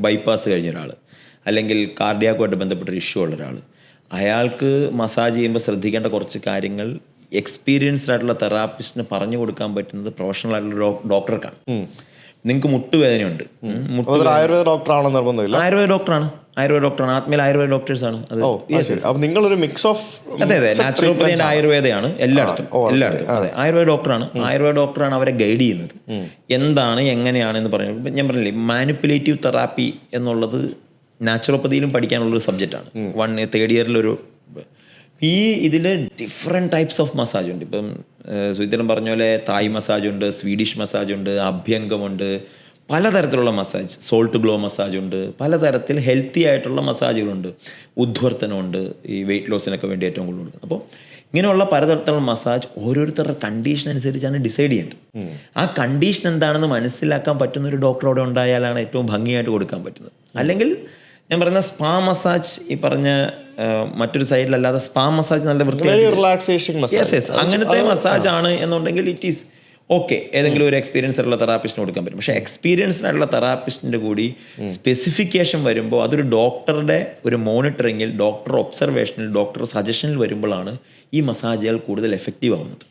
Bypass കഴിഞ്ഞ ഒരാൾ, അല്ലെങ്കിൽ കാർഡിയാക്കുമായിട്ട് ബന്ധപ്പെട്ടൊരു ഇഷ്യൂ ഉള്ള ഒരാൾ, അയാൾക്ക് മസാജ് ചെയ്യുമ്പോൾ ശ്രദ്ധിക്കേണ്ട കുറച്ച് കാര്യങ്ങൾ എക്സ്പീരിയൻസ്ഡ് ആയിട്ടുള്ള തെറാപ്പിസ്റ്റിന് പറഞ്ഞു കൊടുക്കാൻ പറ്റുന്നത് പ്രൊഫഷണൽ ആയിട്ടുള്ള ഡോക്ടർക്കാണ്. നിങ്ങൾക്ക് മുട്ടുവേദനയുണ്ട്, ആയുർവേദ ഡോക്ടറാണോ നിർബന്ധമില്ല? ആയുർവേദ ഡോക്ടറാണ്, ആത്മീയ ആയുർവേദ ഡോക്ടേഴ്സാണ് അത്. നിങ്ങളൊരു മിക്സ് ഓഫ്, അതെ, നാച്ചുറോപ്പതി ആൻഡ് ആയുർവേദയാണ് എല്ലായിടത്തും. അതെ, ആയുർവേദ ഡോക്ടറാണ് അവരെ ഗൈഡ് ചെയ്യുന്നത്. എന്താണ് എങ്ങനെയാണ് എന്ന് പറയുന്നത്. ഞാൻ പറഞ്ഞില്ലേ, മാനിപ്പുലേറ്റീവ് തെറാപ്പി എന്നുള്ളത് നാച്ചുറോപ്പതിയിലും പഠിക്കാനുള്ളൊരു സബ്ജക്റ്റാണ്. 3rd ഇയറിലൊരു ഇതിൽ ഡിഫറെൻറ്റ് ടൈപ്സ് ഓഫ് മസാജ് ഉണ്ട്. ഇപ്പം സുധീരൻ പറഞ്ഞ പോലെ തായ് മസാജ് ഉണ്ട്, സ്വീഡിഷ് മസാജ് ഉണ്ട്, അഭ്യംഗമുണ്ട്, പലതരത്തിലുള്ള മസാജ്, സോൾട്ട് ഗ്ലോ മസാജ് ഉണ്ട്, പലതരത്തിൽ ഹെൽത്തി ആയിട്ടുള്ള മസാജുകളുണ്ട്, ഉദ്വർത്തനമുണ്ട്, ഈ വെയിറ്റ് ലോസിനൊക്കെ വേണ്ടി ഏറ്റവും കൂടുതൽ കൊടുക്കുന്നത്. അപ്പോൾ ഇങ്ങനെയുള്ള പലതരത്തിലുള്ള മസാജ് ഓരോരുത്തരുടെ കണ്ടീഷൻ അനുസരിച്ചാണ് ഡിസൈഡ് ചെയ്യേണ്ടത്. ആ കണ്ടീഷൻ എന്താണെന്ന് മനസ്സിലാക്കാൻ പറ്റുന്ന ഒരു ഡോക്ടർ അവിടെ ഉണ്ടായാലാണ് ഏറ്റവും ഭംഗിയായിട്ട് കൊടുക്കാൻ പറ്റുന്നത്. അല്ലെങ്കിൽ ഞാൻ പറയുന്ന സ്പാ മസാജ്, ഈ പറഞ്ഞ മറ്റൊരു സൈഡിലല്ലാതെ സ്പാ മസാജ് നല്ല റിലാക്സേഷൻ അങ്ങനത്തെ മസാജ് ആണ് എന്നുണ്ടെങ്കിൽ ഇറ്റ് ഈസ് ഓക്കെ, ഏതെങ്കിലും ഒരു എക്സ്പീരിയൻസ് ആയിട്ടുള്ള തെറാപ്പിസ്റ്റിന് കൊടുക്കാൻ പറ്റും. പക്ഷേ എക്സ്പീരിയൻസ്ഡ് ആയിട്ടുള്ള തെറാപ്പിസ്റ്റിൻ്റെ കൂടി സ്പെസിഫിക്കേഷൻ വരുമ്പോൾ അതൊരു ഡോക്ടറുടെ ഒരു മോണിറ്ററിങ്ങിൽ, ഡോക്ടർ ഒബ്സർവേഷനിൽ, ഡോക്ടർ സജഷനിൽ വരുമ്പോഴാണ് ഈ മസാജുകൾ കൂടുതൽ എഫക്റ്റീവ് ആവുന്നത്.